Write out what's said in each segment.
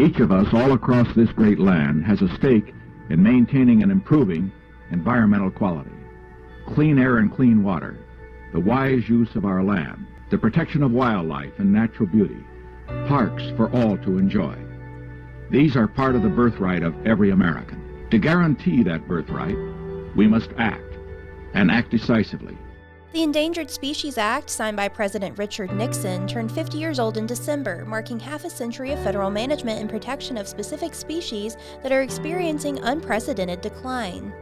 Each of us all across this great land has a stake in maintaining and improving environmental quality. Clean air and clean water, the wise use of our land, the protection of wildlife and natural beauty, parks for all to enjoy. These are part of the birthright of every American. To guarantee that birthright, we must act, and act decisively. The Endangered Species Act, signed by President Richard Nixon, turned 50 years old in December, marking half a century of federal management and protection of specific species that are experiencing unprecedented decline.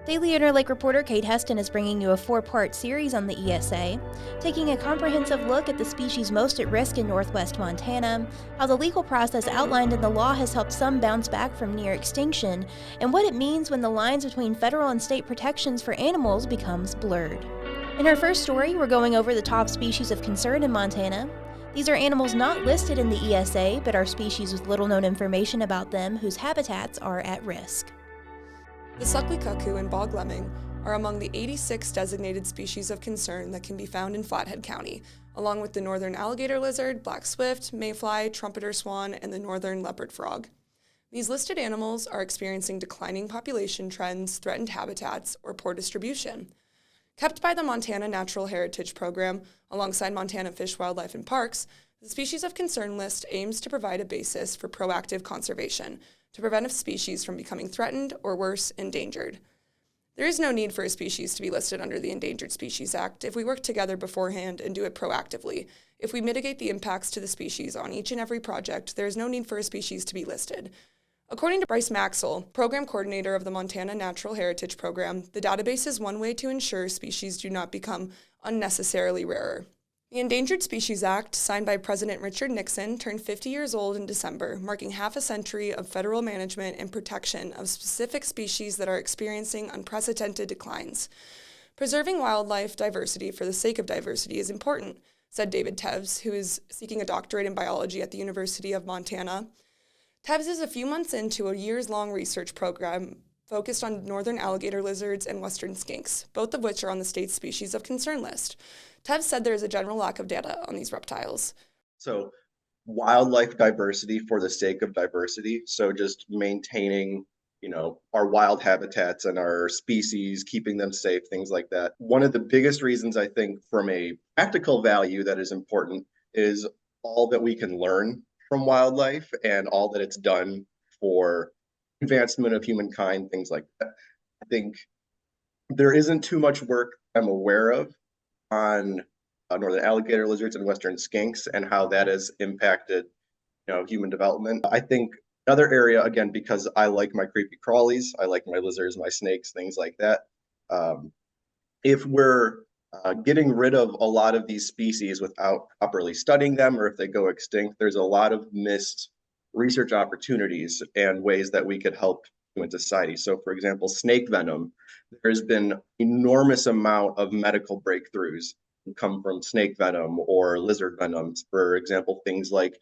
Daily Interlake reporter Kate Heston is bringing you a 4-part series on the ESA, taking a comprehensive look at the species most at risk in northwest Montana, how the legal process outlined in the law has helped some bounce back from near extinction, and what it means when the lines between federal and state protections for animals becomes blurred. In our first story, we're going over the top species of concern in Montana. These are animals not listed in the ESA, but are species with little known information about them whose habitats are at risk. The suckly cuckoo and bog lemming are among the 86 designated species of concern that can be found in Flathead County, along with the northern alligator lizard, black swift, mayfly, trumpeter swan, and the northern leopard frog. These listed animals are experiencing declining population trends, threatened habitats, or poor distribution. Kept by the Montana Natural Heritage Program, alongside Montana Fish, Wildlife, and Parks, the Species of Concern list aims to provide a basis for proactive conservation to prevent a species from becoming threatened or, worse, endangered. There is no need for a species to be listed under the Endangered Species Act if we work together beforehand and do it proactively. If we mitigate the impacts to the species on each and every project, there is no need for a species to be listed. According to Bryce Maxwell, program coordinator of the Montana Natural Heritage Program, the database is one way to ensure species do not become unnecessarily rarer. The Endangered Species Act, signed by President Richard Nixon, turned 50 years old in December, marking half a century of federal management and protection of specific species that are experiencing unprecedented declines. Preserving wildlife diversity for the sake of diversity is important, said David Tevs, who is seeking a doctorate in biology at the University of Montana. Tevs is a few months into a years-long research program focused on northern alligator lizards and western skinks, both of which are on the state's species of concern list. Tevs said there is a general lack of data on these reptiles. So wildlife diversity for the sake of diversity. So just maintaining, our wild habitats and our species, keeping them safe, things like that. One of the biggest reasons I think from a practical value that is important is all that we can learn from wildlife and all that it's done for advancement of humankind, things like that. I think there isn't too much work I'm aware of on northern alligator lizards and western skinks and how that has impacted human development. I think another area, again, because I like my creepy crawlies, I like my lizards, my snakes, things like that. If we're getting rid of a lot of these species without properly studying them, or if they go extinct, there's a lot of missed research opportunities and ways that we could help human society. So for example, snake venom, there's been enormous amount of medical breakthroughs that come from snake venom or lizard venoms. For example, things like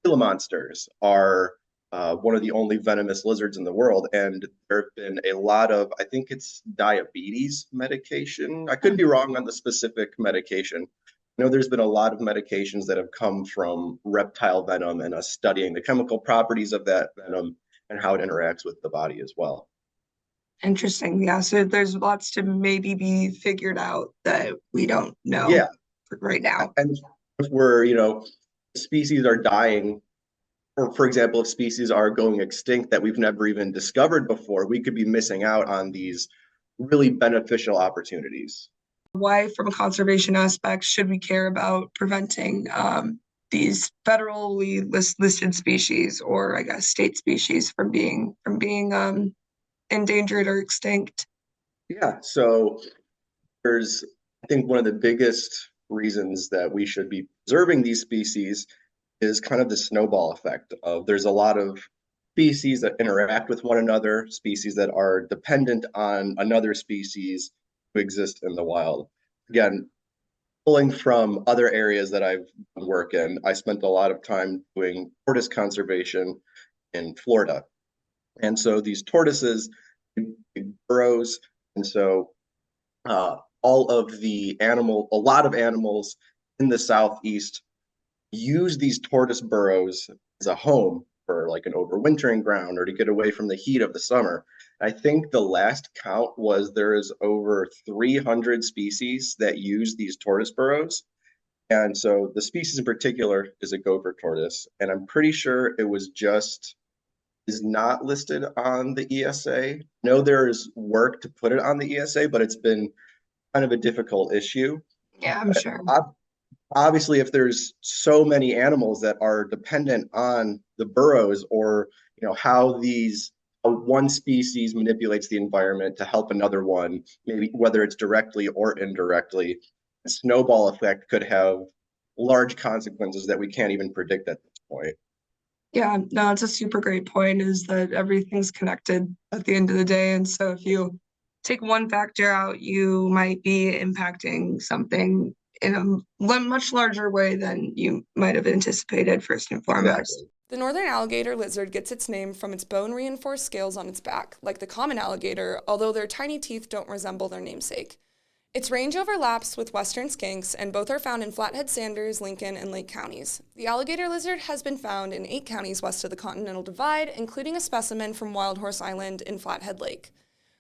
Gila monsters are one of the only venomous lizards in the world. And there have been a lot of, I think it's diabetes medication. I could be wrong on the specific medication. There's been a lot of medications that have come from reptile venom and us studying the chemical properties of that venom and how it interacts with the body as well. Interesting. Yeah. So there's lots to maybe be figured out that we don't know right now. And if we're, species are dying, or for example, if species are going extinct that we've never even discovered before, we could be missing out on these really beneficial opportunities. Why, from a conservation aspect, should we care about preventing these federally listed species, or I guess state species, from being endangered or extinct? Yeah, so there's, I think, one of the biggest reasons that we should be preserving these species is kind of the snowball effect of there's a lot of species that interact with one another, species that are dependent on another species to exist in the wild. Again, pulling from other areas that I've worked in, I spent a lot of time doing tortoise conservation in Florida. And so these tortoises, big burrows, and so a lot of animals in the Southeast use these tortoise burrows as a home for like an overwintering ground or to get away from the heat of the summer. I think the last count was there is over 300 species that use these tortoise burrows. And so the species in particular is a gopher tortoise. And I'm pretty sure it was just is not listed on the ESA. I know there's work to put it on the ESA, but it's been kind of a difficult issue. Yeah, I'm sure. Obviously, if there's so many animals that are dependent on the burrows, or how one species manipulates the environment to help another one, maybe whether it's directly or indirectly, the snowball effect could have large consequences that we can't even predict at this point. Yeah, no, it's a super great point, is that everything's connected at the end of the day. And so if you take one factor out, you might be impacting something in a much larger way than you might have anticipated, first and foremost. Exactly. The northern alligator lizard gets its name from its bone-reinforced scales on its back, like the common alligator, although their tiny teeth don't resemble their namesake. Its range overlaps with western skinks, and both are found in Flathead, Sanders, Lincoln, and Lake counties. The alligator lizard has been found in 8 counties west of the Continental Divide, including a specimen from Wild Horse Island in Flathead Lake.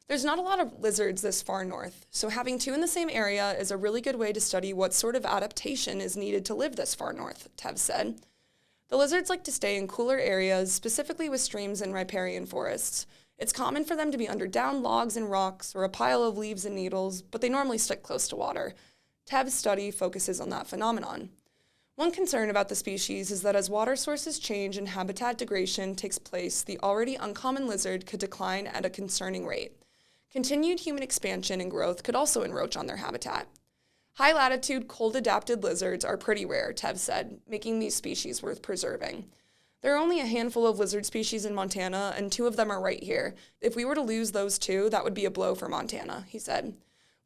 There's not a lot of lizards this far north, so having 2 in the same area is a really good way to study what sort of adaptation is needed to live this far north, Tevs said. The lizards like to stay in cooler areas, specifically with streams and riparian forests. It's common for them to be under down logs and rocks or a pile of leaves and needles, but they normally stick close to water. Tevs' study focuses on that phenomenon. One concern about the species is that as water sources change and habitat degradation takes place, the already uncommon lizard could decline at a concerning rate. Continued human expansion and growth could also encroach on their habitat. High-latitude, cold-adapted lizards are pretty rare, Tevs said, making these species worth preserving. There are only a handful of lizard species in Montana, and 2 of them are right here. If we were to lose those 2, that would be a blow for Montana, he said.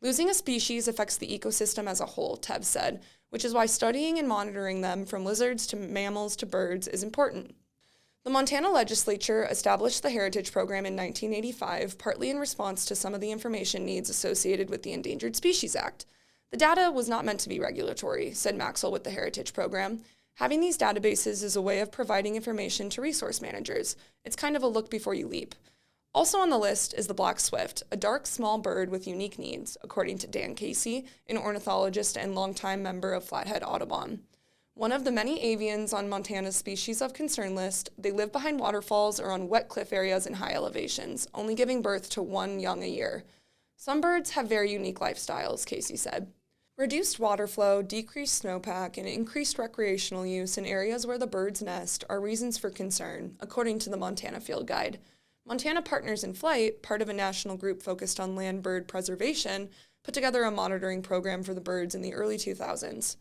Losing a species affects the ecosystem as a whole, Tevs said, which is why studying and monitoring them from lizards to mammals to birds is important. The Montana legislature established the Heritage Program in 1985, partly in response to some of the information needs associated with the Endangered Species Act. The data was not meant to be regulatory, said Maxwell with the Heritage Program. Having these databases is a way of providing information to resource managers. It's kind of a look before you leap. Also on the list is the black swift, a dark, small bird with unique needs, according to Dan Casey, an ornithologist and longtime member of Flathead Audubon. One of the many avians on Montana's species of concern list, they live behind waterfalls or on wet cliff areas in high elevations, only giving birth to 1 young a year. Some birds have very unique lifestyles, Casey said. Reduced water flow, decreased snowpack, and increased recreational use in areas where the birds nest are reasons for concern, according to the Montana Field Guide. Montana Partners in Flight, part of a national group focused on land bird preservation, put together a monitoring program for the birds in the early 2000s.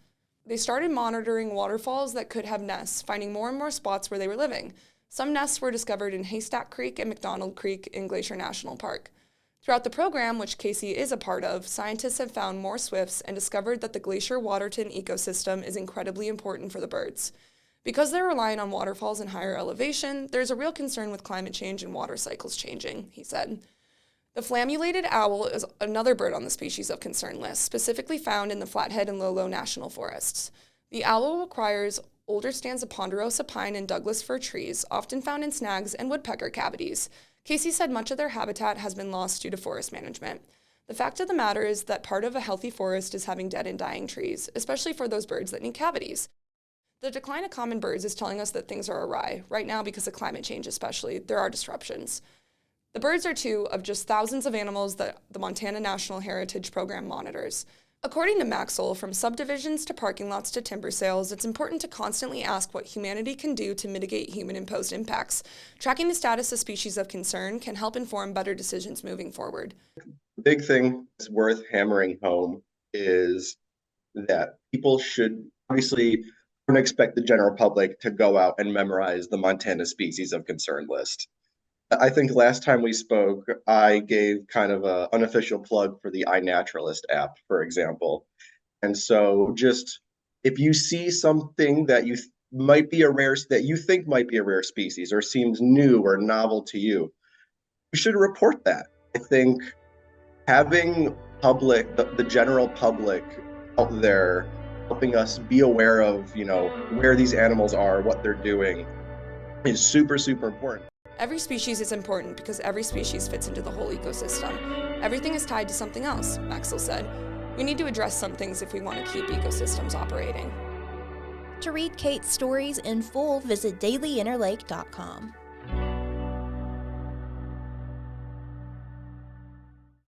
They started monitoring waterfalls that could have nests, finding more and more spots where they were living. Some nests were discovered in Haystack Creek and McDonald Creek in Glacier National Park. Throughout the program, which Casey is a part of, scientists have found more swifts and discovered that the Glacier Waterton ecosystem is incredibly important for the birds. Because they're relying on waterfalls and higher elevation, there's a real concern with climate change and water cycles changing, he said. The flammulated owl is another bird on the species of concern list, specifically found in the Flathead and Lolo National Forests. The owl requires older stands of ponderosa pine and Douglas fir trees, often found in snags and woodpecker cavities. Casey said much of their habitat has been lost due to forest management. The fact of the matter is that part of a healthy forest is having dead and dying trees, especially for those birds that need cavities. The decline of common birds is telling us that things are awry. Right now, because of climate change especially, there are disruptions. The birds are 2 of just thousands of animals that the Montana National Heritage Program monitors. According to Maxwell, from subdivisions to parking lots to timber sales, it's important to constantly ask what humanity can do to mitigate human-imposed impacts. Tracking the status of species of concern can help inform better decisions moving forward. The big thing that's worth hammering home is that people should obviously don't expect the general public to go out and memorize the Montana species of concern list. I think last time we spoke, I gave kind of an unofficial plug for the iNaturalist app, for example. And so just if you see something that you might be that you think might be a rare species or seems new or novel to you, you should report that. I think having the general public out there helping us be aware of, where these animals are, what they're doing, is super, super important. Every species is important because every species fits into the whole ecosystem. Everything is tied to something else, Maxwell said. We need to address some things if we want to keep ecosystems operating. To read Kate's stories in full, visit dailyinterlake.com.